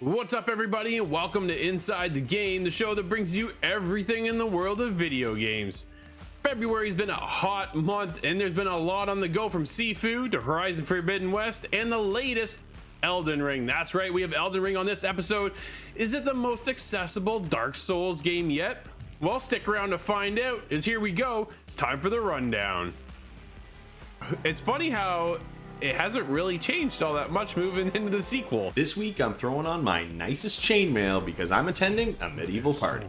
What's up, everybody, and welcome to Inside the Game, the show that brings you everything in the world of video games. February's been a hot month, and there's been a lot on the go, from Seafood to Horizon Forbidden West and the latest Elden Ring. That's right, we have Elden Ring on this episode. Is it the most accessible Dark Souls game yet? Well, stick around to find out, as here we go. It's time for the rundown. It's funny how it hasn't really changed all that much moving into the sequel. This week I'm throwing on my nicest chainmail because I'm attending a medieval party.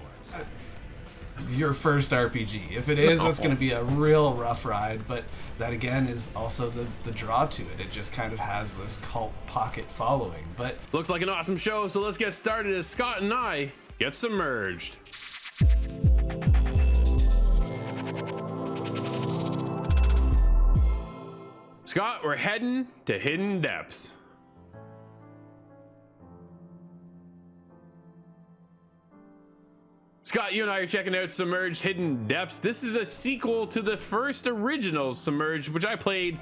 Your first RPG. If it is, that's going to be a real rough ride, but that again is also the draw to it. It just kind of has this cult pocket following. But looks like an awesome show, so let's get started as Scott and I get submerged. Scott, we're heading to Hidden Depths. Scott, you and I are checking out Submerged Hidden Depths. This is a sequel to the first original Submerged, which I played,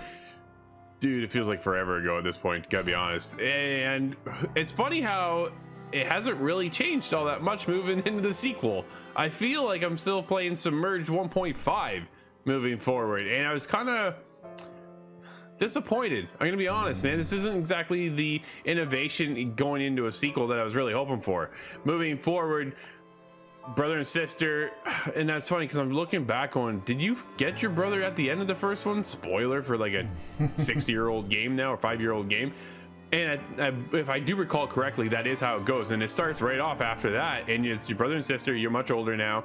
dude, it feels like forever ago at this point, gotta be honest. And it's funny how it hasn't really changed all that much moving into the sequel. I feel like I'm still playing Submerged 1.5 moving forward, and I was kind of disappointed. I'm gonna be honest, man. This isn't exactly the innovation going into a sequel that I was really hoping for. Moving forward, brother and sister, and that's funny because I'm looking back on, did you get your brother at the end of the first one? Spoiler for like a 6-year-old game now, or 5-year-old game. And if I do recall correctly, that is how it goes, and it starts right off after that, and it's your brother and sister. You're much older now.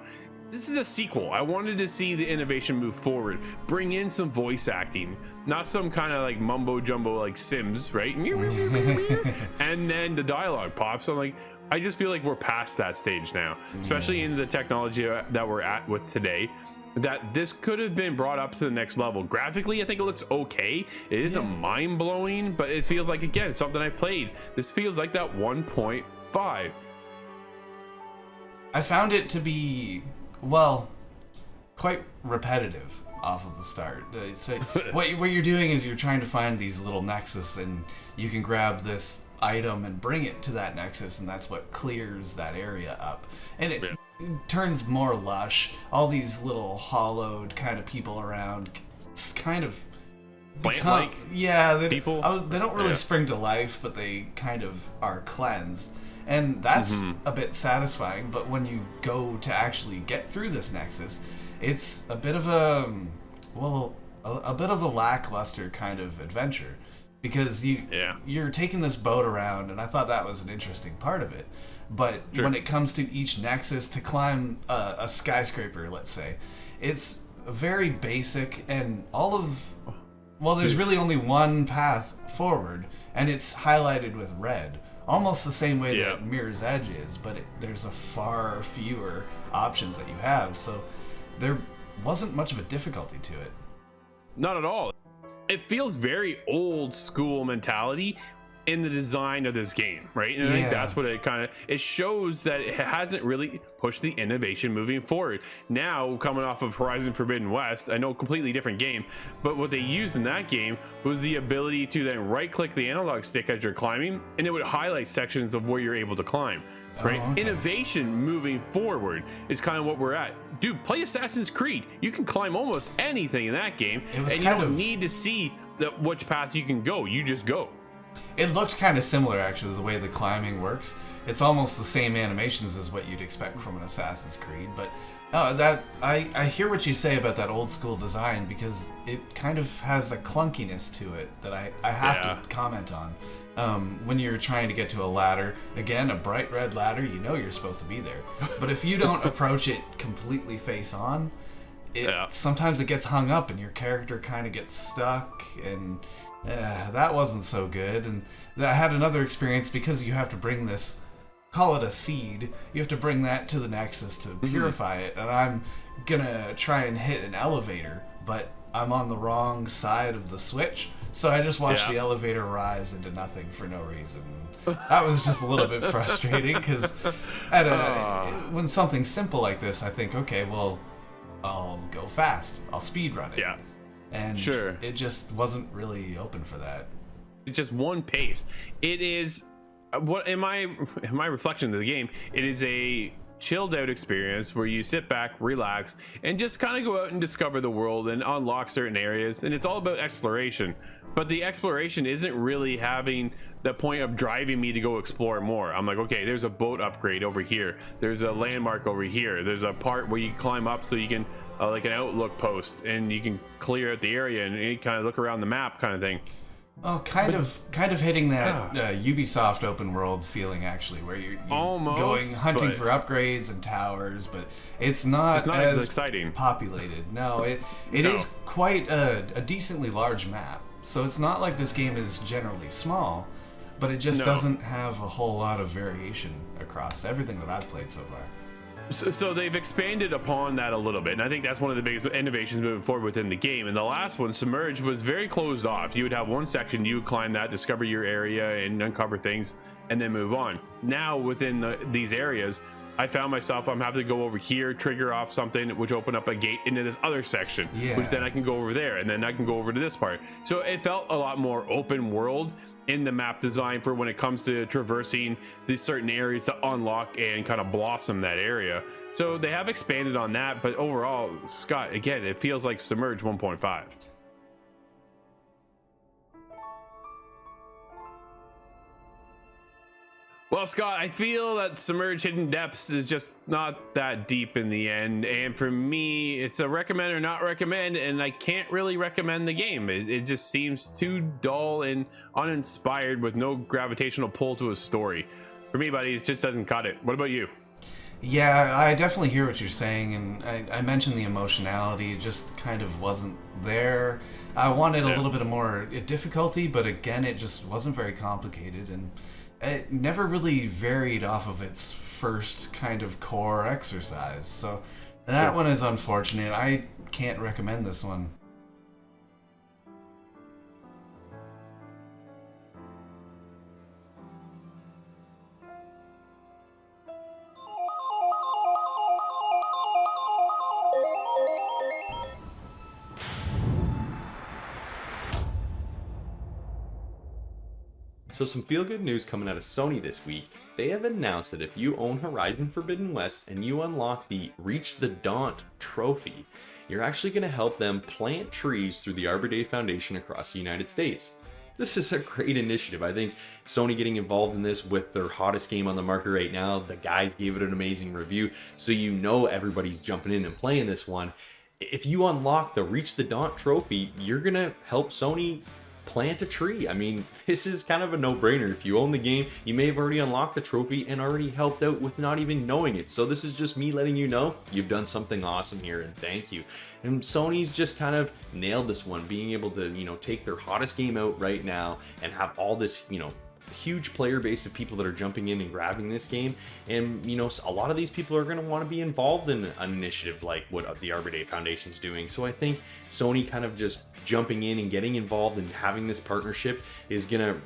This is a sequel. I wanted to see the innovation move forward, bring in some voice acting, not some kind of like mumbo jumbo like Sims, right? And then the dialogue pops. I'm like, I just feel like we're past that stage now, especially in the technology that we're at with today, that this could have been brought up to the next level. Graphically, I think it looks okay. It isn't mind-blowing, but it feels like, again, it's something I played. This feels like that 1.5. I found it to be, well, quite repetitive off of the start. So what you're doing is you're trying to find these little nexus, and you can grab this item and bring it to that nexus, and that's what clears that area up, and it turns more lush. All these little hollowed kind of people around kind of become, they don't really spring to life, but they kind of are cleansed, and that's a bit satisfying. But when you go to actually get through this nexus, it's a bit of a bit of a lackluster kind of adventure, because you're taking this boat around, and I thought that was an interesting part of it. But when it comes to each nexus, to climb a skyscraper, let's say, it's very basic, and there's really only one path forward, and it's highlighted with red, almost the same way that Mirror's Edge is, but there's a far fewer options that you have, so there wasn't much of a difficulty to it. Not at all. It feels very old school mentality in the design of this game, right? And I think that's what it shows, that it hasn't really pushed the innovation moving forward. Now, coming off of Horizon Forbidden West, I know, completely different game, but what they used in that game was the ability to then right click the analog stick as you're climbing, and it would highlight sections of where you're able to climb. Right? Oh, okay. Innovation moving forward is kind of what we're at. Dude, play Assassin's Creed. You can climb almost anything in that game, and you don't need to see which path you can go. You just go. It looked kind of similar, actually, the way the climbing works. It's almost the same animations as what you'd expect from an Assassin's Creed, but I hear what you say about that old school design, because it kind of has a clunkiness to it that I have to comment on. When you're trying to get to a ladder, again, a bright red ladder, you know you're supposed to be there. But if you don't approach it completely face on, sometimes it gets hung up and your character kind of gets stuck, and that wasn't so good. And I had another experience, because you have to bring this, call it a seed, you have to bring that to the Nexus to purify it, and I'm gonna try and hit an elevator, but I'm on the wrong side of the switch, so I just watched the elevator rise into nothing for no reason. That was just a little bit frustrating, because when something simple like this, I think, okay, well, I'll go fast, I'll speed run it. Yeah. And it just wasn't really open for that. It's just one pace. It is what in my reflection of the game, it is a chilled out experience where you sit back, relax, and just kind of go out and discover the world and unlock certain areas. And it's all about exploration, but the exploration isn't really having the point of driving me to go explore more. I'm like, okay, there's a boat upgrade over here, there's a landmark over here, there's a part where you climb up so you can like an outlook post, and you can clear out the area and you kind of look around the map kind of thing. Oh, kind of hitting that Ubisoft open world feeling, actually, where you're almost going hunting for upgrades and towers, but it's not as exciting, populated. No, it is quite a decently large map, so it's not like this game is generally small, but it just doesn't have a whole lot of variation across everything that I've played so far. So they've expanded upon that a little bit, and I think that's one of the biggest innovations moving forward within the game. And the last one, Submerged, was very closed off. You would have one section, you would climb that, discover your area, and uncover things, and then move on. Now, within these areas, I found myself, I'm having to go over here, trigger off something, which opened up a gate into this other section, which then I can go over there, and then I can go over to this part. So it felt a lot more open world in the map design for when it comes to traversing these certain areas to unlock and kind of blossom that area. So they have expanded on that, but overall, Scott, again, it feels like Submerged 1.5. Well, Scott, I feel that Submerged Hidden Depths is just not that deep in the end, and for me, it's a recommend or not recommend, and I can't really recommend the game. It just seems too dull and uninspired with no gravitational pull to a story. For me, buddy, it just doesn't cut it. What about you? Yeah, I definitely hear what you're saying, and I mentioned the emotionality. It just kind of wasn't there. I wanted a little bit of more difficulty, but again, it just wasn't very complicated, and it never really varied off of its first kind of core exercise. So that one is unfortunate. I can't recommend this one. So some feel-good news coming out of Sony this week. They have announced that if you own Horizon Forbidden West and you unlock the Reach the Daunt trophy, you're actually going to help them plant trees through the Arbor Day Foundation across the United States. This is a great initiative. I think Sony getting involved in this with their hottest game on the market right now, the guys gave it an amazing review, so you know everybody's jumping in and playing this one. If you unlock the Reach the Daunt trophy, you're going to help Sony plant a tree. I mean, this is kind of a no-brainer. If you own the game, you may have already unlocked the trophy and already helped out with not even knowing it. So this is just me letting you know you've done something awesome here, and thank you. And Sony's just kind of nailed this one, being able to, take their hottest game out right now and have all this, huge player base of people that are jumping in and grabbing this game. And a lot of these people are going to want to be involved in an initiative like what the Arbor Day Foundation's doing. So I think Sony kind of just jumping in and getting involved and having this partnership is gonna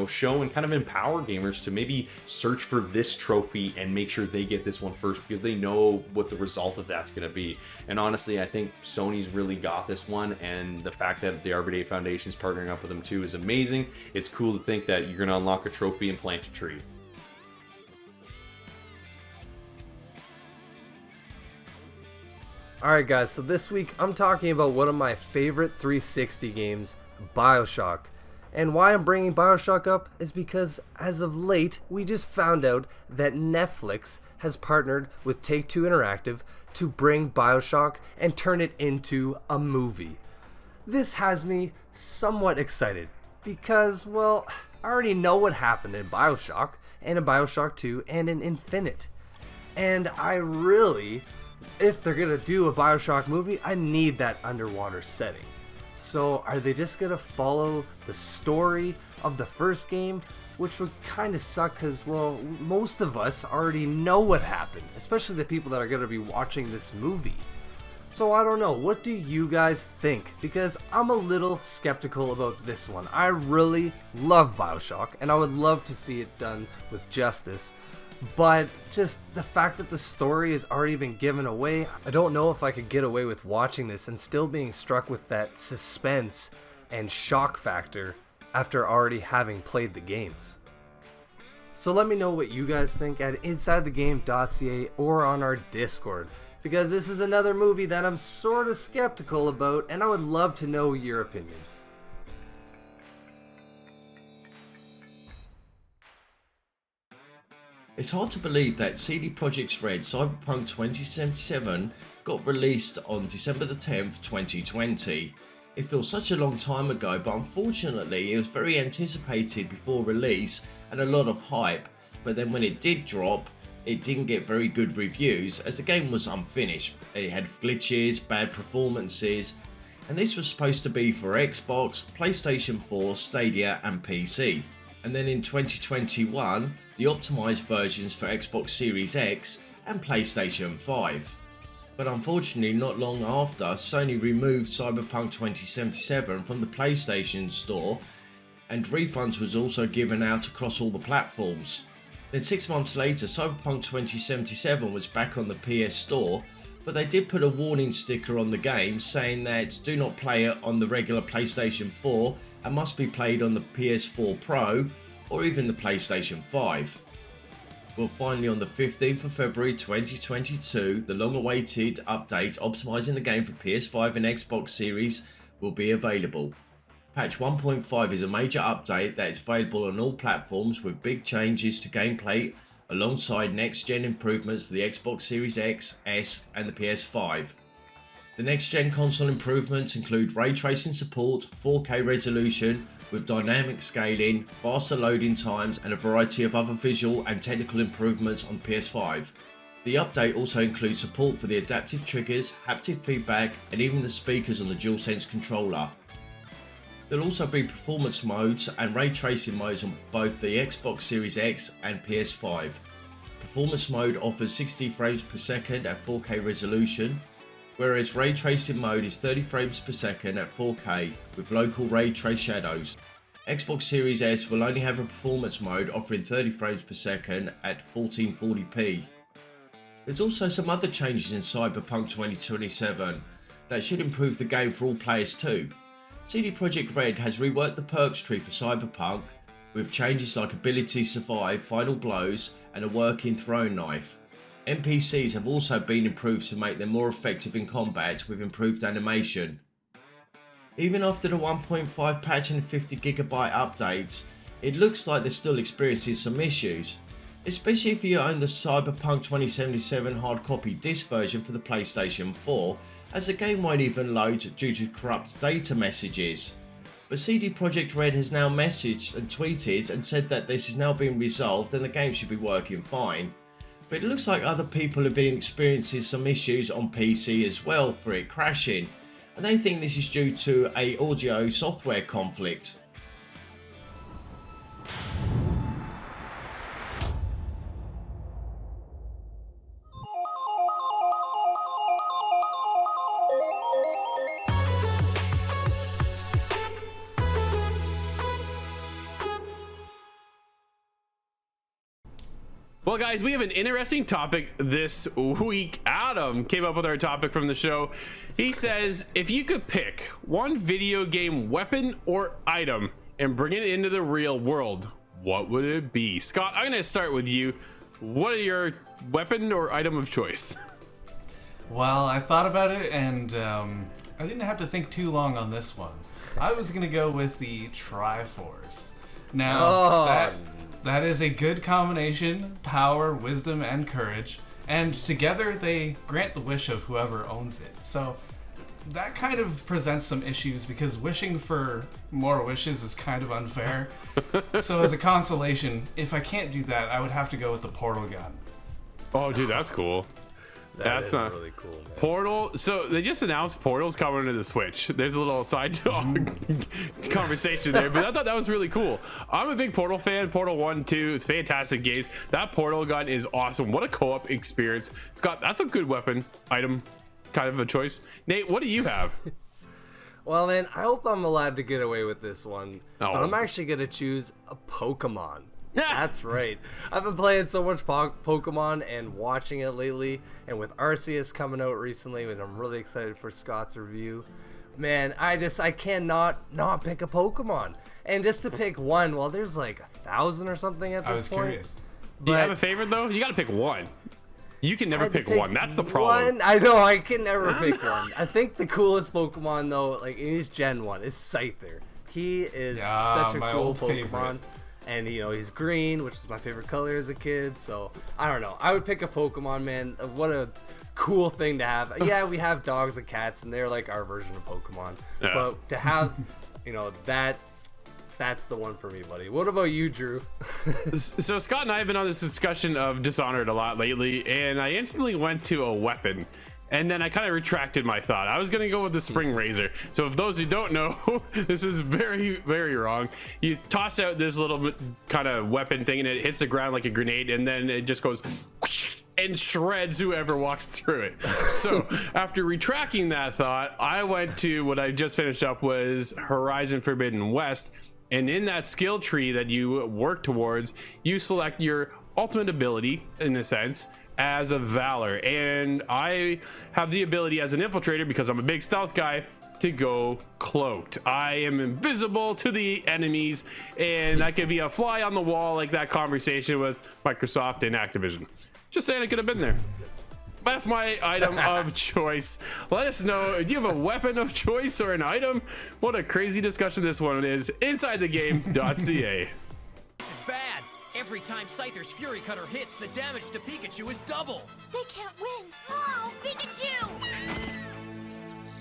show and kind of empower gamers to maybe search for this trophy and make sure they get this one first, because they know what the result of that's gonna be. And honestly, I think Sony's really got this one, and the fact that the Arbor Day Foundation is partnering up with them too is amazing. It's cool to think that you're gonna unlock a trophy and plant a tree. Alright guys, so this week I'm talking about one of my favorite 360 games, BioShock. And why I'm bringing BioShock up is because as of late, we just found out that Netflix has partnered with Take-Two Interactive to bring BioShock and turn it into a movie. This has me somewhat excited because, well, I already know what happened in BioShock and in BioShock 2 and in Infinite. And I really, if they're gonna do a BioShock movie, I need that underwater setting. So are they just gonna follow the story of the first game, which would kind of suck because, well, most of us already know what happened, especially the people that are gonna be watching this movie. So I don't know, what do you guys think? Because I'm a little skeptical about this one. I really love BioShock and I would love to see it done with justice. But just the fact that the story has already been given away, I don't know if I could get away with watching this and still being struck with that suspense and shock factor after already having played the games. So let me know what you guys think at insidethegame.ca or on our Discord, because this is another movie that I'm sort of skeptical about, and I would love to know your opinions. It's hard to believe that CD Projekt Red Cyberpunk 2077 got released on December the 10th, 2020. It feels such a long time ago, but unfortunately it was very anticipated before release and a lot of hype, but then when it did drop, it didn't get very good reviews as the game was unfinished. It had glitches, bad performances, and this was supposed to be for Xbox, PlayStation 4, Stadia and PC. And then in 2021, the optimized versions for Xbox Series X and PlayStation 5. But unfortunately, not long after, Sony removed Cyberpunk 2077 from the PlayStation Store, and refunds was also given out across all the platforms. Then 6 months later, Cyberpunk 2077 was back on the PS Store, but they did put a warning sticker on the game saying that do not play it on the regular PlayStation 4 and must be played on the PS4 Pro or even the PlayStation 5. Well, finally on the 15th of February 2022, the long-awaited update optimizing the game for PS5 and Xbox Series will be available. Patch 1.5 is a major update that is available on all platforms with big changes to gameplay alongside next-gen improvements for the Xbox Series X, S and the PS5. The next-gen console improvements include ray tracing support, 4K resolution with dynamic scaling, faster loading times and a variety of other visual and technical improvements on PS5. The update also includes support for the adaptive triggers, haptic feedback and even the speakers on the DualSense controller. There'll also be performance modes and ray tracing modes on both the Xbox Series X and PS5. Performance mode offers 60 frames per second at 4K resolution, whereas ray tracing mode is 30 frames per second at 4K with local ray trace shadows. Xbox Series S will only have a performance mode offering 30 frames per second at 1440p. There's also some other changes in Cyberpunk 2027 that should improve the game for all players too. CD Projekt Red has reworked the perks tree for Cyberpunk with changes like ability survive, final blows and a working throwing knife. NPCs have also been improved to make them more effective in combat with improved animation. Even after the 1.5 patch and 50GB updates, it looks like they're still experiencing some issues, especially if you own the Cyberpunk 2077 hard copy disc version for the PlayStation 4, as the game won't even load due to corrupt data messages. But CD Projekt Red has now messaged and tweeted and said that this is now being resolved and the game should be working fine. But it looks like other people have been experiencing some issues on PC as well for it crashing, and they think this is due to a audio software conflict. Well, guys, we have an interesting topic this week. Adam came up with our topic from the show. He says, if you could pick one video game weapon or item and bring it into the real world, what would it be? Scott, I'm going to start with you. What are your weapon or item of choice? Well, I thought about it, and I didn't have to think too long on this one. I was going to go with the Triforce. Now, that is a good combination, power, wisdom, and courage, and together they grant the wish of whoever owns it. So that kind of presents some issues because wishing for more wishes is kind of unfair. So as a consolation, if I can't do that, I would have to go with the portal gun. Oh, dude, that's cool. That's not really cool, man. Portal. So they just announced Portal's coming to the Switch. There's a little side conversation there, but I thought that was really cool. I'm a big Portal fan. Portal 1, 2, fantastic games. That Portal gun is awesome. What a co-op experience. Scott, that's a good weapon item, kind of a choice. Nate, what do you have? Well, then, I hope I'm allowed to get away with this one, Oh. but I'm actually going to choose a Pokemon. That's right. I've been playing so much Pokemon and watching it lately, and with Arceus coming out recently, and I'm really excited for Scott's review. Man, I cannot not pick a Pokemon. And just to pick one, well, there's like 1,000 or something at this I was point. curious. Do you have But a favorite though? You got to pick one. You can never I had to pick one. That's the problem. one. I know, I can never pick one. I think the coolest Pokemon though, like in his Gen 1, is Scyther. He is Yeah, such a my cool old Pokemon. favorite. And he's green, which is my favorite color as a kid. So I don't know. I would pick a Pokemon, man. What a cool thing to have. Yeah, we have dogs and cats, and they're like our version of Pokemon. Yeah. But to have, that's the one for me, buddy. What about you, Drew? So Scott and I have been on this discussion of Dishonored a lot lately, and I instantly went to a weapon. And then I kind of retracted my thought. I was going to go with the Spring Razor. So if those who don't know, this is very, very wrong. You toss out this little kind of weapon thing and it hits the ground like a grenade, and then it just goes and shreds whoever walks through it. So after retracting that thought, I went to what I just finished up was Horizon Forbidden West. And in that skill tree that you work towards, you select your ultimate ability, in a sense, as a Valor. And I have the ability as an infiltrator, because I'm a big stealth guy, to go cloaked. I am invisible to the enemies, and I could be a fly on the wall like that conversation with Microsoft and Activision. Just saying, I could have been there. That's my item of choice. Let us know, do you have a weapon of choice or an item? What a crazy discussion this one is. InsideTheGame.ca. This is bad. Every time Scyther's Fury Cutter hits, the damage to Pikachu is double. They can't win. Oh, Pikachu!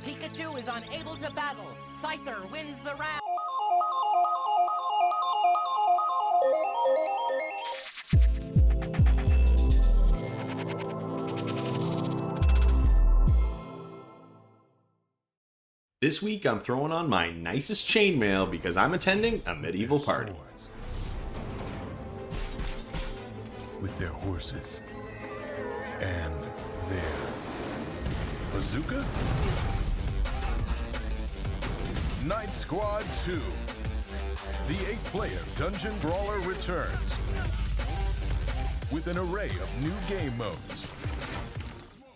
Pikachu is unable to battle. Scyther wins the round. This week I'm throwing on my nicest chainmail because I'm attending a medieval party. Swords. With their horses. And their bazooka? Night Squad 2. The 8-player dungeon brawler returns. With an array of new game modes.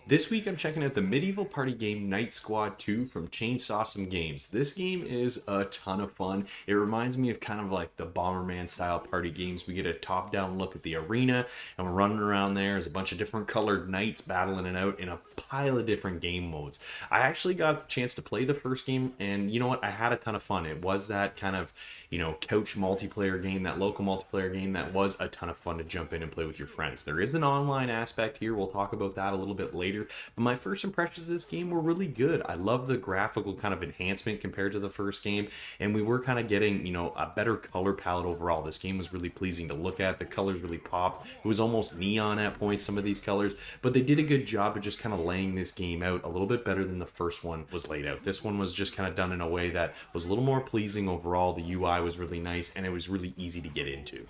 This week I'm checking out the medieval party game Night Squad 2 from Chainsawsome Games. This game is a ton of fun. It reminds me of kind of like the Bomberman style party games. We get a top-down look at the arena and we're running around there. There's a bunch of different colored knights battling it out in a pile of different game modes. I actually got a chance to play the first game, and you know what? I had a ton of fun. It was that kind of, couch multiplayer game, that local multiplayer game that was a ton of fun to jump in and play with your friends. There is an online aspect here. We'll talk about that a little bit later. But my first impressions of this game were really good. I love the graphical kind of enhancement compared to the first game, and we were kind of getting, a better color palette overall. This game was really pleasing to look at. The colors really popped. It was almost neon at points, some of these colors, but they did a good job of just kind of laying this game out a little bit better than the first one was laid out. This one was just kind of done in a way that was a little more pleasing overall. The UI was really nice, and it was really easy to get into.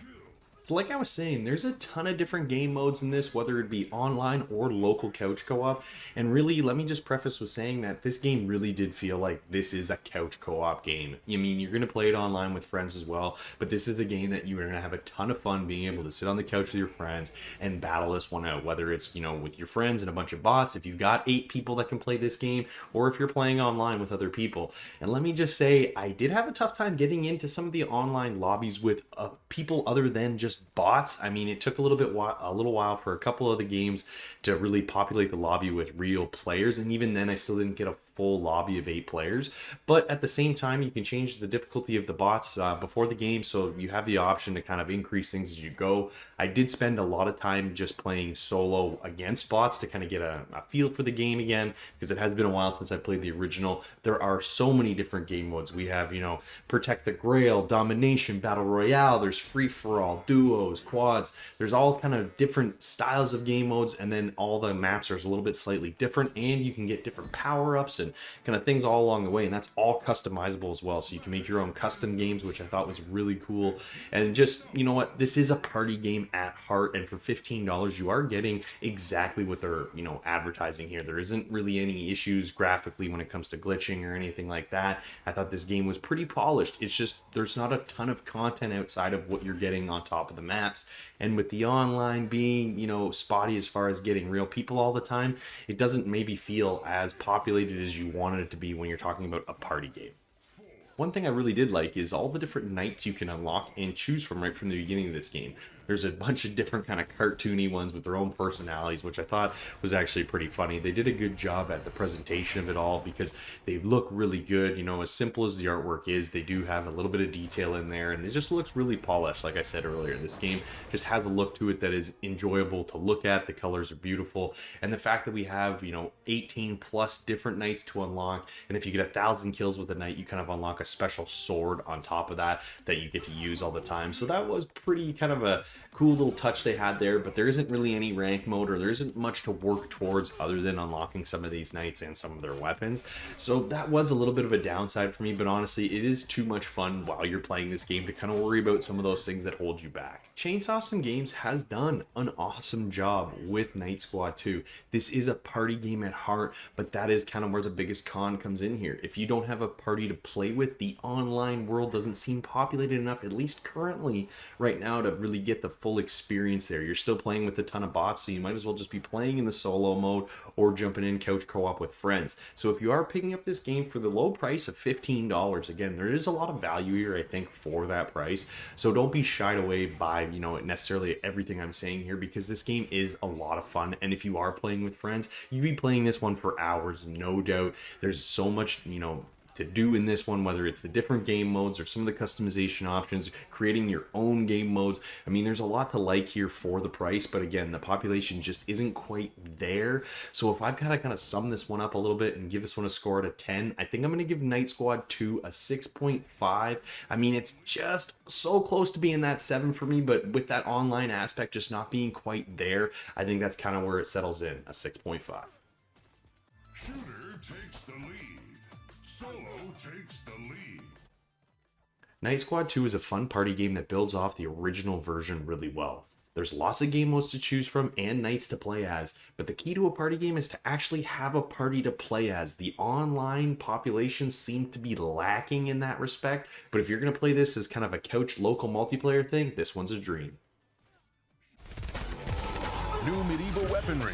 So like I was saying, there's a ton of different game modes in this, whether it be online or local couch co-op. And really, let me just preface with saying that this game really did feel like this is a couch co-op game. I mean, you're going to play it online with friends as well, but this is a game that you're going to have a ton of fun being able to sit on the couch with your friends and battle this one out, whether it's, with your friends and a bunch of bots, if you've got 8 people that can play this game, or if you're playing online with other people. And let me just say, I did have a tough time getting into some of the online lobbies with people other than just bots. I mean, it took a little while for a couple of the games to really populate the lobby with real players, and even then I still didn't get a full lobby of 8 players. But at the same time, you can change the difficulty of the bots before the game, so you have the option to kind of increase things as you go. I did spend a lot of time just playing solo against bots to kind of get a feel for the game again, because it has been a while since I played the original. There are so many different game modes. We have, Protect the Grail, Domination, Battle Royale, there's free-for-all, duos, quads. There's all kind of different styles of game modes, and then all the maps are a little bit slightly different, and you can get different power-ups and kind of things all along the way, and that's all customizable as well. So you can make your own custom games, which I thought was really cool. And just, you know what, this is a party game at heart, and for $15 you are getting exactly what they're, advertising here. There isn't really any issues graphically when it comes to glitching or anything like that. I thought this game was pretty polished. It's just there's not a ton of content outside of what you're getting on top of the maps, and with the online being, spotty as far as getting real people all the time, it doesn't maybe feel as populated as you wanted it to be when you're talking about a party game. one thing I really did like is all the different knights you can unlock and choose from right from the beginning of this game. There's a bunch of different kind of cartoony ones with their own personalities, which I thought was actually pretty funny. They did a good job at the presentation of it all because they look really good. You know, as simple as the artwork is, they do have a little bit of detail in there, and it just looks really polished. Like I said earlier, this game just has a look to it that is enjoyable to look at. The colors are beautiful, and the fact that we have, you know, 18 plus different knights to unlock, and if you get 1,000 kills with a knight, you kind of unlock a special sword on top of that you get to use all the time. So that was pretty kind of a cool little touch they had there, but there isn't really any rank mode, or there isn't much to work towards other than unlocking some of these knights and some of their weapons. So that was a little bit of a downside for me, but honestly, it is too much fun while you're playing this game to kind of worry about some of those things that hold you back. Chainsaw Some Games has done an awesome job with Night Squad 2. This is a party game at heart, but that is kind of where the biggest con comes in here. If you don't have a party to play with, the online world doesn't seem populated enough, at least currently right now, to really get the full experience there. You're still playing with a ton of bots, so you might as well just be playing in the solo mode or jumping in couch co-op with friends. So if you are picking up this game for the low price of $15, again, there is a lot of value here, I think, for that price. So don't be shied away by, you know, necessarily everything I'm saying here, because this game is a lot of fun. And if you are playing with friends, you'll be playing this one for hours, no doubt. There's so much, you know, to do in this one, whether it's the different game modes or some of the customization options, creating your own game modes. I mean, there's a lot to like here for the price, but again, the population just isn't quite there. So if I've got to kind of sum this one up a little bit and give this one a score out of 10, I think I'm going to give Night Squad 2 a 6.5. I mean, it's just so close to being that 7 for me, but with that online aspect just not being quite there, I think that's kind of where it settles in, a 6.5. Shooter takes the lead. Solo takes the lead. Night Squad 2 is a fun party game that builds off the original version really well. There's lots of game modes to choose from and knights to play as, but the key to a party game is to actually have a party to play as. The online population seem to be lacking in that respect, but if you're going to play this as kind of a couch local multiplayer thing, this one's a dream. New medieval weaponry.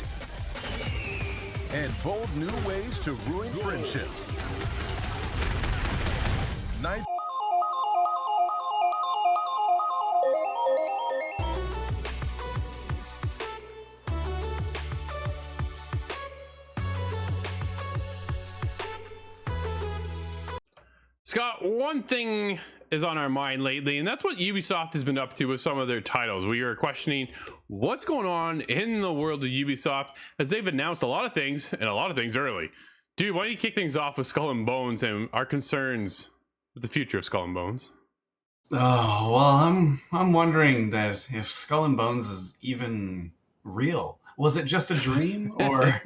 And bold new ways to ruin friendships. Night. Scott, one thing is on our mind lately, and that's what Ubisoft has been up to with some of their titles. We are questioning what's going on in the world of Ubisoft, as they've announced a lot of things, and a lot of things early. Dude, why don't you kick things off with Skull and Bones and our concerns with the future of Skull and Bones? Oh, well, I'm wondering that if Skull and Bones is even real. Was it just a dream, or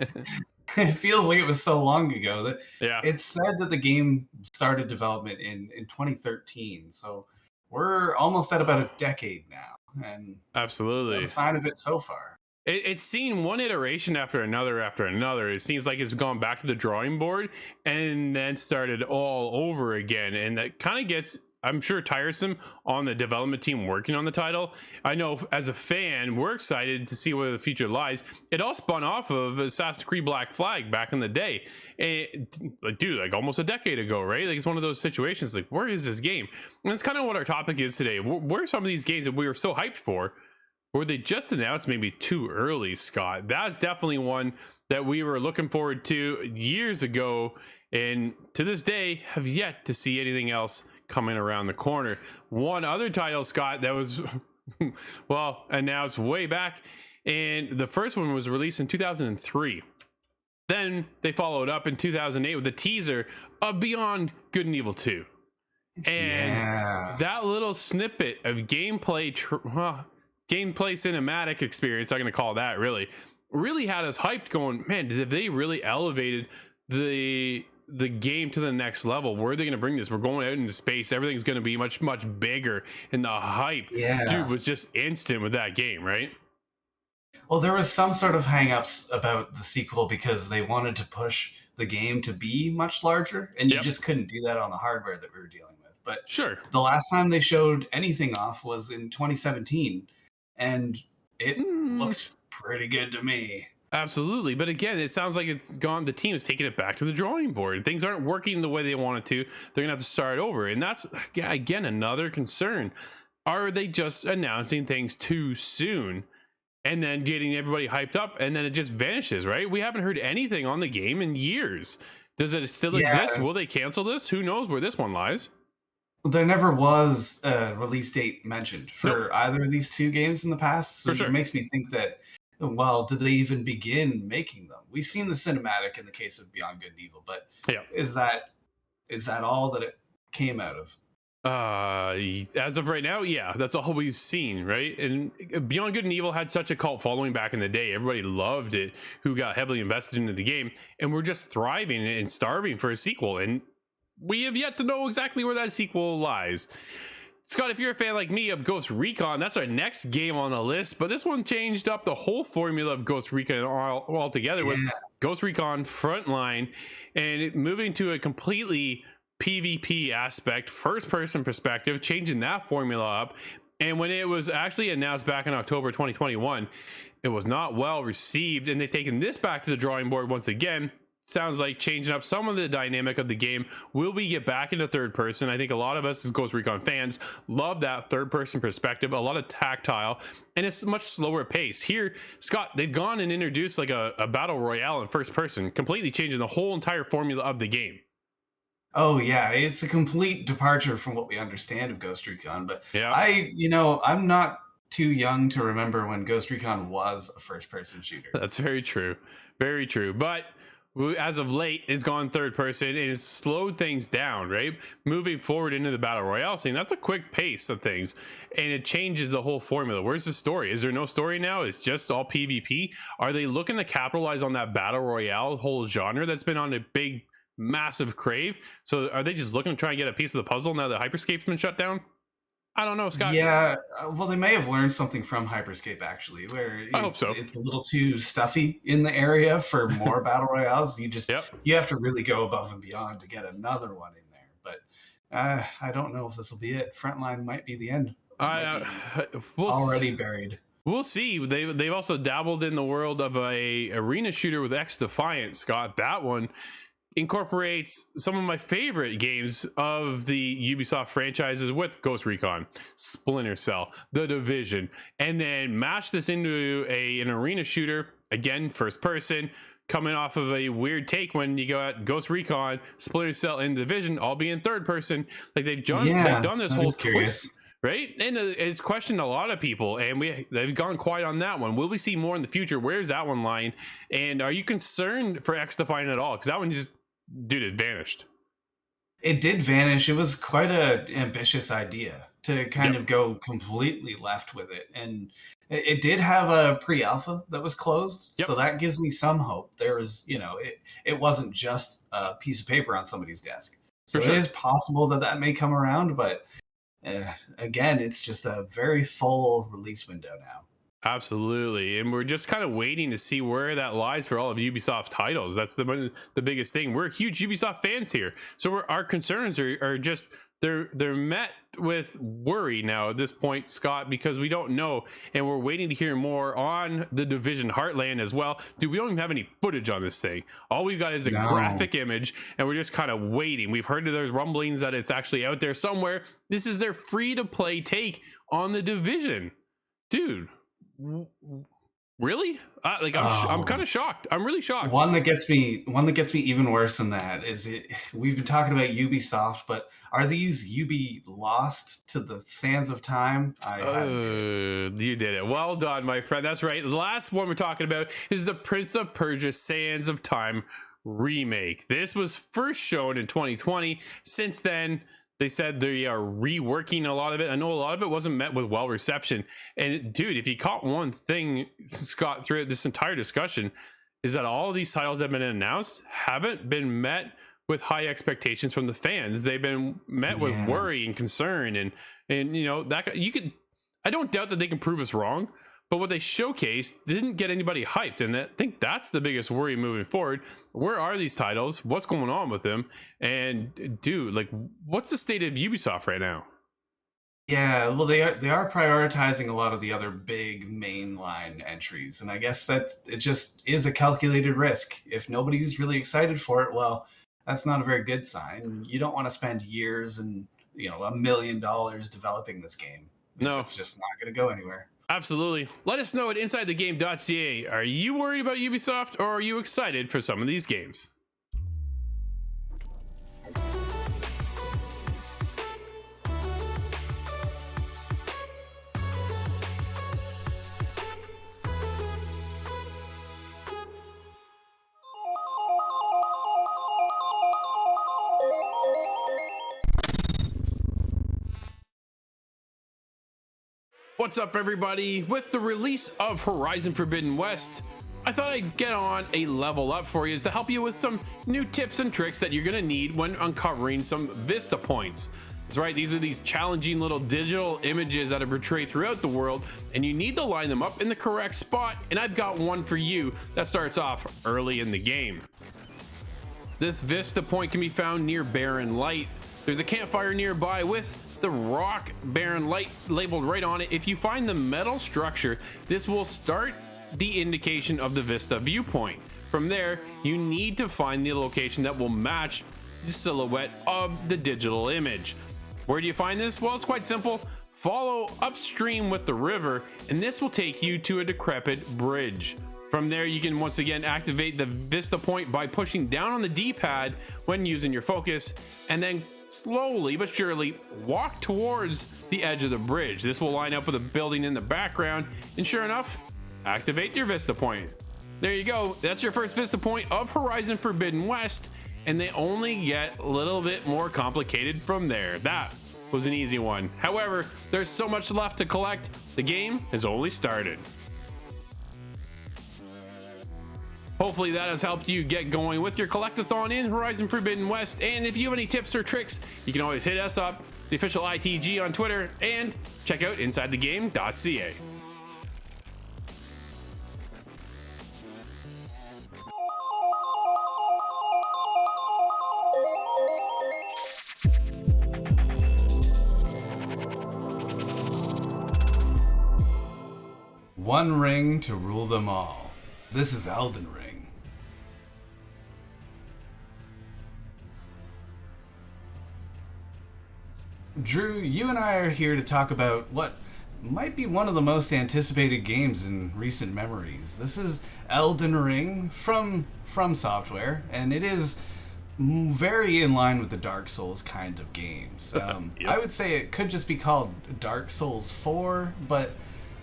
it feels like it was so long ago that it's said that the game started development in 2013. So we're almost at about a decade now, and absolutely no sign of it so far. It's seen one iteration after another after another. It seems like it's gone back to the drawing board and then started all over again, and that kind of gets, I'm sure, tiresome on the development team working on the title. I know as a fan, we're excited to see where the future lies. It all spun off of Assassin's Creed Black Flag back in the day. Like almost a decade ago, right? Like, it's one of those situations, like, where is this game? And that's kind of what our topic is today. Where are some of these games that we were so hyped for? Were they just announced maybe too early, Scott? That's definitely one that we were looking forward to years ago, and to this day have yet to see anything else coming around the corner. One other title, Scott, that was well announced way back, and the first one was released in 2003. Then they followed up in 2008 with a teaser of Beyond Good and Evil 2, and that little snippet of gameplay cinematic experience, I'm going to call that, really had us hyped, going, man, did they really elevated the game to the next level? Where are they going to bring this? We're going out into space. Everything's going to be much bigger, and the hype, dude, was just instant with that game, right? Well, there was some sort of hang-ups about the sequel because they wanted to push the game to be much larger, and you just couldn't do that on the hardware that we were dealing with. But sure, the last time they showed anything off was in 2017, and it looked pretty good to me. Absolutely. But again, it sounds like it's gone. The team is taking it back to the drawing board. Things aren't working the way they wanted to. They're going to have to start over. And that's, again, another concern. Are they just announcing things too soon and then getting everybody hyped up and then it just vanishes, right? We haven't heard anything on the game in years. Does it still exist? Will they cancel this? Who knows where this one lies? There never was a release date mentioned for either of these two games in the past. So it makes me think that, well, did they even begin making them? We've seen the cinematic in the case of Beyond Good and Evil, but is that all that it came out of? As of right now, yeah, that's all we've seen, right? And Beyond Good and Evil had such a cult following back in the day. Everybody loved it, who got heavily invested into the game, and we're just thriving and starving for a sequel. And we have yet to know exactly where that sequel lies. Scott, if you're a fan like me of Ghost Recon, that's our next game on the list, but this one changed up the whole formula of Ghost Recon altogether with Ghost Recon Frontline and it moving to a completely PvP aspect, first person perspective, changing that formula up. And when it was actually announced back in October 2021, it was not well received, and they've taken this back to the drawing board once again. Sounds like changing up some of the dynamic of the game. Will we get back into third person? I think a lot of us as Ghost Recon fans love that third person perspective, a lot of tactile, and it's much slower pace. Here, Scott, they've gone and introduced like a battle royale in first person, completely changing the whole entire formula of the game. Oh yeah, it's a complete departure from what we understand of Ghost Recon, but I'm not too young to remember when Ghost Recon was a first person shooter. That's very true. Very true. But as of late, it's gone third person and it's slowed things down, right? Moving forward into the battle royale scene, that's a quick pace of things, and it changes the whole formula. Where's the story? Is there no story now? It's just all PvP? Are they looking to capitalize on that battle royale whole genre that's been on a big, massive crave? So are they just looking to try and get a piece of the puzzle now that Hyperscape's been shut down? I don't know, Scott. Yeah, well, they may have learned something from Hyperscape, actually, where I hope so. It's a little too stuffy in the area for more battle royales. You have to really go above and beyond to get another one in there. But I don't know if this will be it. Frontline might be the end. Already buried. We'll see. They've also dabbled in the world of a arena shooter with X Defiant, Scott. That one incorporates some of my favorite games of the Ubisoft franchises with Ghost Recon, Splinter Cell, The Division, and then match this into an arena shooter, again, first person, coming off of a weird take when you go at Ghost Recon, Splinter Cell, and Division all being third person. Like they've done this whole twist, right? And it's questioned a lot of people, and they've gone quiet on that one. Will we see more in the future? Where's that one lying? And are you concerned for X Defiant at all? Because that one just, dude, it vanished. It did vanish. It was quite an ambitious idea to kind of go completely left with it. And it did have a pre-alpha that was closed. So that gives me some hope. There was, it wasn't just a piece of paper on somebody's desk. So it is possible that may come around. But again, it's just a very full release window now. Absolutely, and we're just kind of waiting to see where that lies for all of Ubisoft titles. That's the biggest thing. We're huge Ubisoft fans here, so our concerns are just they're met with worry now at this point, Scott, because we don't know, and we're waiting to hear more on the Division Heartland as well. Dude, we don't even have any footage on this thing. All we've got is a graphic image, and we're just kind of waiting. We've heard that there's rumblings that it's actually out there somewhere. This is their free-to-play take on the Division, dude. Really? I'm kind of shocked. I'm really shocked. One that gets me even worse than that is we've been talking about Ubisoft, but are these Ubi lost to the sands of time? You did it. Well done, my friend. That's right. The last one we're talking about is the Prince of Persia Sands of Time remake. This was first shown in 2020. Since then, they said they are reworking a lot of it. I know a lot of it wasn't met with well reception. And dude, if you caught one thing, Scott, throughout this entire discussion, is that all of these titles that have been announced haven't been met with high expectations from the fans. They've been met with worry and concern, and that I don't doubt that they can prove us wrong. But what they showcased didn't get anybody hyped, and I think that's the biggest worry moving forward. Where are these titles? What's going on with them? And dude, what's the state of Ubisoft right now? Yeah, well, they are prioritizing a lot of the other big mainline entries, and I guess that it just is a calculated risk. If nobody's really excited for it, well, that's not a very good sign. You don't want to spend years and $1 million developing this game if No. it's just not going to go anywhere. Absolutely. Let us know at InsideTheGame.ca. Are you worried about Ubisoft, or are you excited for some of these games? What's up, everybody? With the release of Horizon Forbidden West, I thought I'd get on a level up for you to help you with some new tips and tricks that you're going to need when uncovering some Vista points. That's right, these are these challenging little digital images that are portrayed throughout the world, and you need to line them up in the correct spot, and I've got one for you that starts off early in the game. This Vista point can be found near Barren Light. There's a campfire nearby with the rock Barren Light labeled right on it. If you find the metal structure, this will start the indication of the Vista viewpoint. From there, you need to find the location that will match the silhouette of the digital image. Where do you find this? Well, it's quite simple. Follow upstream with the river, and this will take you to a decrepit bridge. From there, you can once again activate the Vista point by pushing down on the D-pad when using your focus, and then slowly but surely walk towards the edge of the bridge. This will line up with a building in the background, and sure enough, activate your Vista point. There you go. That's your first Vista point of Horizon Forbidden West, and they only get a little bit more complicated from there. That was an easy one. However, there's so much left to collect. The game has only started. Hopefully that has helped you get going with your collectathon in Horizon Forbidden West. And if you have any tips or tricks, you can always hit us up, the official ITG on Twitter, and check out InsideTheGame.ca. One ring to rule them all. This is Elden Ring. Drew, you and I are here to talk about what might be one of the most anticipated games in recent memories. This is Elden Ring from Software, and it is very in line with the Dark Souls kind of games. Yep. I would say it could just be called Dark Souls 4, but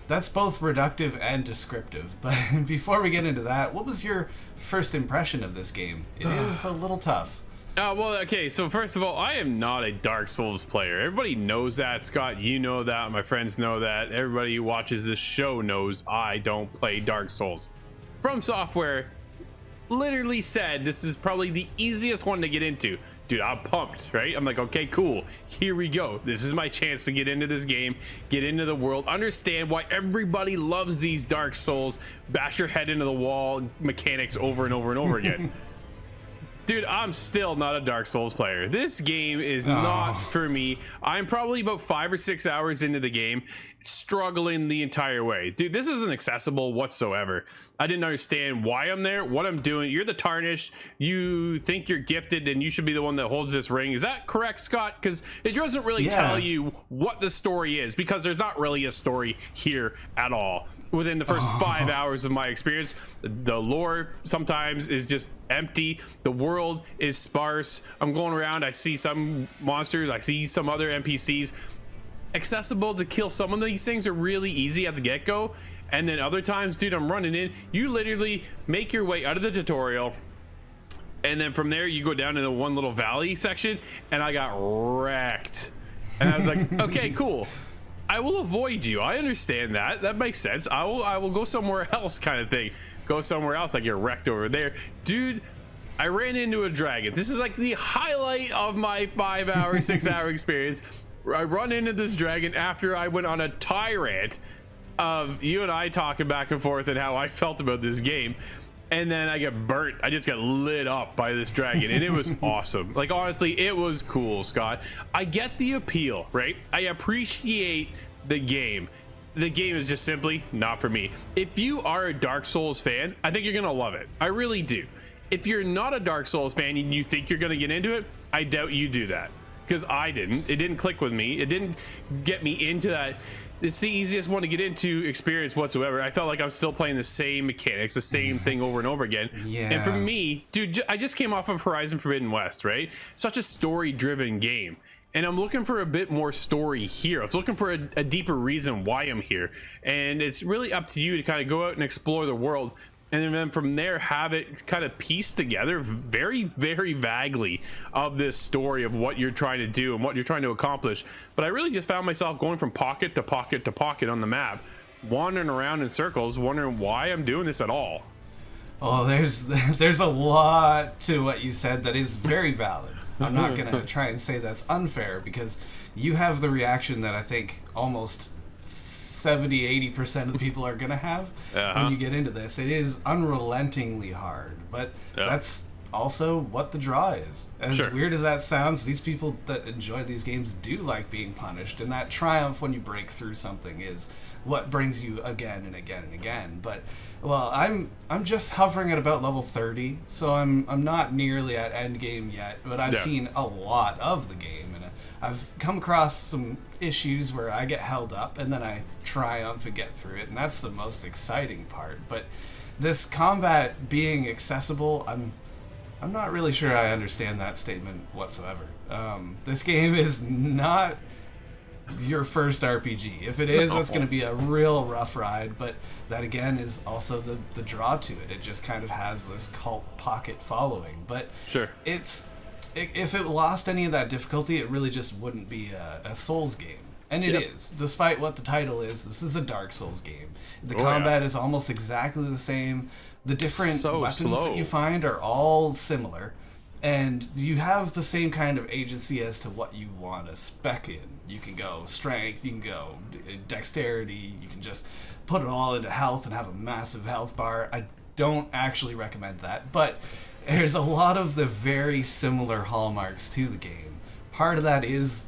that's both reductive and descriptive. But before we get into that, what was your first impression of this game? It is a little tough. Well, okay, so first of all, I am not a Dark Souls player. Everybody knows that. Scott, you know that. My friends know that. Everybody who watches this show knows I don't play Dark Souls. From Software literally said this is probably the easiest one to get into. Dude, I'm pumped, right? I'm like, okay, cool. Here we go. This is my chance to get into this game, get into the world, understand why everybody loves these Dark Souls, bash your head into the wall mechanics over and over and over again. Dude, I'm still not a Dark Souls player. This game is not for me. I'm probably about 5 or 6 hours into the game, struggling the entire way. Dude, this isn't accessible whatsoever. I didn't understand why I'm there, what I'm doing. You're the Tarnished. You think you're gifted and you should be the one that holds this ring. Is that correct, Scott? Because it doesn't really tell you what the story is, because there's not really a story here at all. Within the first 5 hours of my experience, the lore sometimes is just empty. The world is sparse. I'm going around, I see some monsters, I see some other NPCs. Accessible to kill some of these things are really easy at the get-go, and then other times, dude, I'm running in. You literally make your way out of the tutorial, and then from there you go down into one little valley section, and I got wrecked. And I was like, okay, cool. I will avoid you. I understand that. That makes sense. I will go somewhere else, kind of thing. Go somewhere else. I get wrecked over there. Dude, I ran into a dragon. This is like the highlight of my 5 hour, 6 hour experience. I run into this dragon after I went on a tirade of you and I talking back and forth and how I felt about this game. and then I get burnt. I just got lit up by this dragon, and it was awesome. Like, honestly, it was cool, Scott. I get the appeal, right? I appreciate the game. The game is just simply not for me. If you are a Dark Souls fan, I think you're gonna love it. I really do. If you're not a Dark Souls fan and you think you're gonna get into it, I doubt you do that, because I didn't. It didn't click with me. It didn't get me into that. It's the easiest one to get into experience whatsoever. I felt like I was still playing the same mechanics, the same thing over and over again. Yeah. And for me, dude, I just came off of Horizon Forbidden West, right? Such a story-driven game. And I'm looking for a bit more story here. I was looking for a deeper reason why I'm here. And it's really up to you to kind of go out and explore the world. And then from there, have it kind of pieced together very, very vaguely of this story of what you're trying to do and what you're trying to accomplish. But I really just found myself going from pocket to pocket to pocket on the map, wandering around in circles, wondering why I'm doing this at all. Oh, there's a lot to what you said that is very valid. I'm not going to try and say that's unfair, because you have the reaction that I think almost 70-80% of the people are going to have when you get into this. It is unrelentingly hard, but that's also what the draw is. As weird as that sounds, these people that enjoy these games do like being punished, and that triumph when you break through something is what brings you again and again and again. But well, I'm just hovering at about level 30, so I'm not nearly at end game yet, but I've seen a lot of the game, and I've come across some issues where I get held up and then I triumph and get through it, and that's the most exciting part. But this combat being accessible, I'm not really sure I understand that statement whatsoever. This game is not your first RPG. If it is, that's going to be a real rough ride, but that again is also the draw to it. It just kind of has this cult pocket following. But if it lost any of that difficulty, it really just wouldn't be a Souls game. And it is, despite what the title is. This is a Dark Souls game. The combat is almost exactly the same. The different weapons that you find are all similar. And you have the same kind of agency as to what you want to spec in. You can go strength, you can go dexterity, you can just put it all into health and have a massive health bar. I don't actually recommend that, but there's a lot of the very similar hallmarks to the game. Part of that is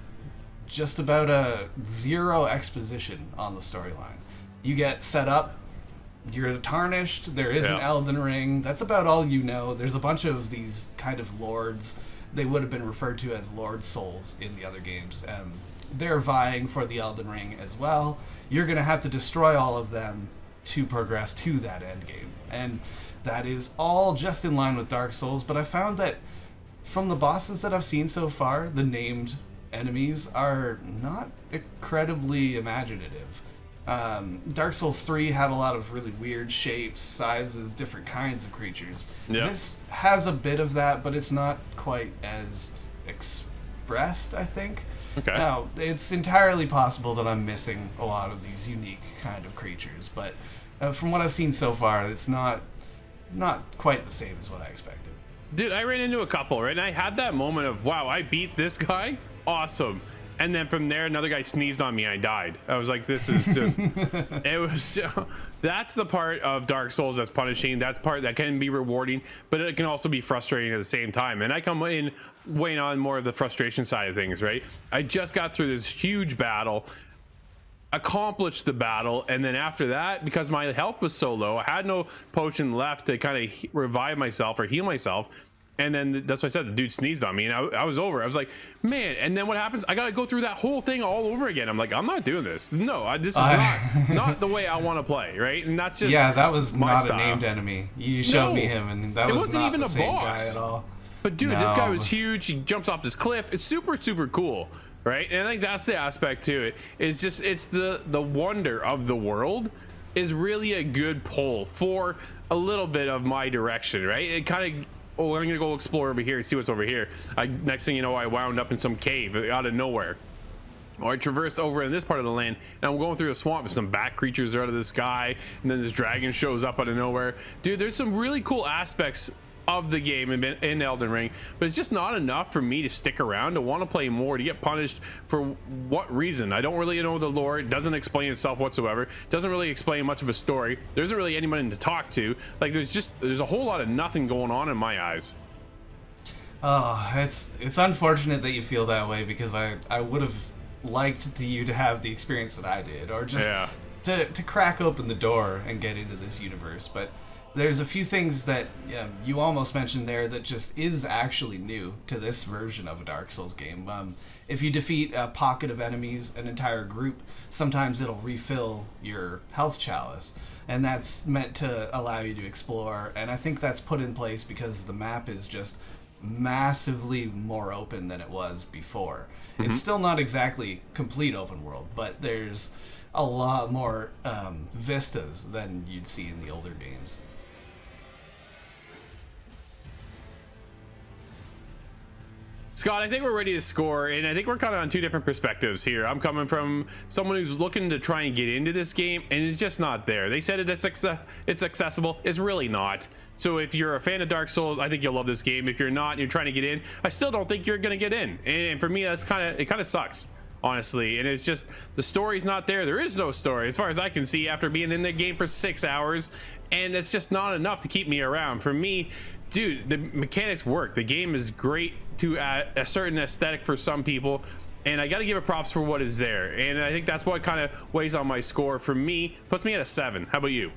just about a zero exposition on the storyline. You get set up, you're tarnished, there is an Elden Ring, that's about all you know. There's a bunch of these kind of lords. They would have been referred to as Lord Souls in the other games. They're vying for the Elden Ring as well. You're going to have to destroy all of them to progress to that end game. And that is all just in line with Dark Souls, but I found that from the bosses that I've seen so far, the named enemies are not incredibly imaginative. Dark Souls 3 had a lot of really weird shapes, sizes, different kinds of creatures. This has a bit of that, but it's not quite as expressed, I think. Now, it's entirely possible that I'm missing a lot of these unique kind of creatures, but from what I've seen so far, it's not quite the same as what I expected. Dude, I ran into a couple, right? And I had that moment of, wow, I beat this guy? Awesome. And then from there, another guy sneezed on me and I died. I was like, this is just... it was... That's the part of Dark Souls that's punishing. That's part that can be rewarding, but it can also be frustrating at the same time. And I come in weighing on more of the frustration side of things, right? I just got through this huge battle, accomplished the battle, and then after that, because my health was so low, I had no potion left to kind of revive myself or heal myself. And then that's what I said, the dude sneezed on me and I was over. I was like, man, and then what happens? I gotta go through that whole thing all over again. I'm like, I'm not doing this. No, this is not the way I want to play, right? And that's just that was not style. a named enemy. You showed me him, and that was wasn't not even the a same boss guy at all. But dude, this guy was huge. He jumps off this cliff. It's super, super cool, right? And I think that's the aspect to it. It's just, it's the wonder of the world is really a good pull for a little bit of my direction, right? It kind of, oh, I'm gonna go explore over here and see what's over here. Next thing you know, I wound up in some cave out of nowhere. Or I traversed over in this part of the land and I'm going through a swamp with some bat creatures out of the sky, and then this dragon shows up out of nowhere. Dude, there's some really cool aspects of the game in Elden Ring, but it's just not enough for me to stick around, to want to play more, to get punished for what reason. I don't really know the lore. It doesn't explain itself whatsoever. It doesn't really explain much of a story. There isn't really anyone to talk to. Like, there's a whole lot of nothing going on in my eyes. Oh, it's unfortunate that you feel that way, because I would have liked you to have the experience that I did, or just to crack open the door and get into this universe. But there's a few things that you almost mentioned there that just is actually new to this version of a Dark Souls game. If you defeat a pocket of enemies, an entire group, sometimes it'll refill your health chalice, and that's meant to allow you to explore. And I think that's put in place because the map is just massively more open than it was before. It's still not exactly complete open world, but there's a lot more vistas than you'd see in the older games. Scott, I think we're ready to score, and I think we're kind of on two different perspectives here. I'm coming from someone who's looking to try and get into this game, and it's just not there. They said it's accessible. It's really not. So if you're a fan of Dark Souls, I think you'll love this game. If you're not and you're trying to get in, I still don't think you're going to get in. And for me, that's kind of sucks, honestly. And it's just, the story's not there. There is no story as far as I can see after being in the game for 6 hours, and it's just not enough to keep me around. For me, dude, the mechanics work. The game is great to a certain aesthetic for some people, and I got to give it props for what is there. And I think that's what kind of weighs on my score. For me, puts me at a 7. How about you?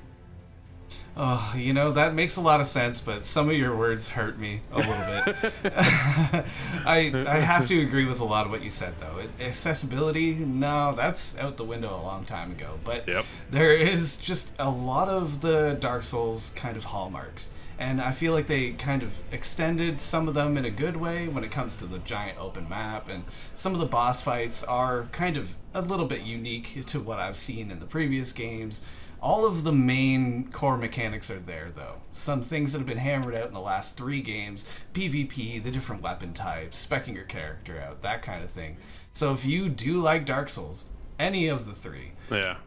Oh, you know, that makes a lot of sense, but some of your words hurt me a little bit. I have to agree with a lot of what you said, though. Accessibility, no, that's out the window a long time ago. But there is just a lot of the Dark Souls kind of hallmarks. And I feel like they kind of extended some of them in a good way when it comes to the giant open map. And some of the boss fights are kind of a little bit unique to what I've seen in the previous games. All of the main core mechanics are there, though. Some things that have been hammered out in the last 3 games, PvP, the different weapon types, speccing your character out, that kind of thing. So if you do like Dark Souls, any of the 3,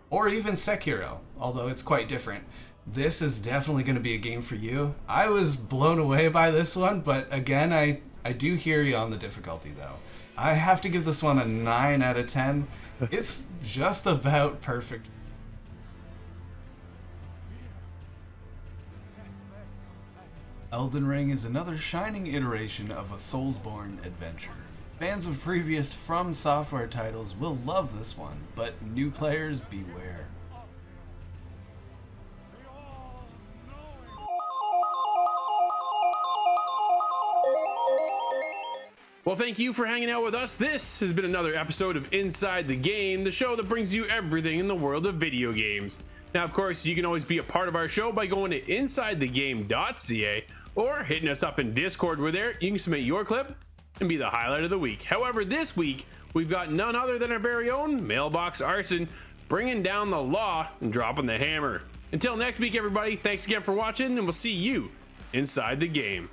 or even Sekiro, although it's quite different, this is definitely going to be a game for you. I was blown away by this one, but again, I do hear you on the difficulty, though. I have to give this one a 9 out of 10. It's just about perfect. Elden Ring is another shining iteration of a Soulsborne adventure. Fans of previous From Software titles will love this one, but new players beware. Well, thank you for hanging out with us. This has been another episode of Inside the Game, the show that brings you everything in the world of video games. Now, of course, you can always be a part of our show by going to insidethegame.ca or hitting us up in Discord. We're there. You can submit your clip and be the highlight of the week. However, this week, we've got none other than our very own Mailbox Arson, bringing down the law and dropping the hammer. Until next week, everybody, thanks again for watching, and we'll see you inside the game.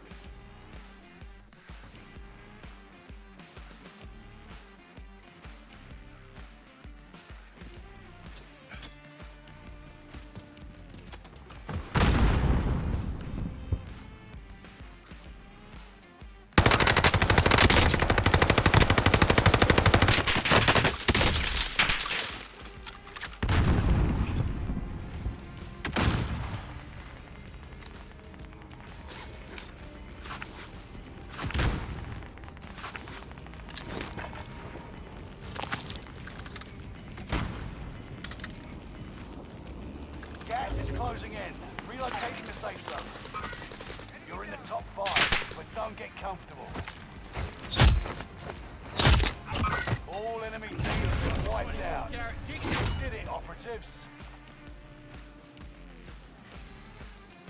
Gas is closing in. Relocating the safe zone. You're in the top 5, but don't get comfortable. All enemy teams are wiped out. You did it, operatives.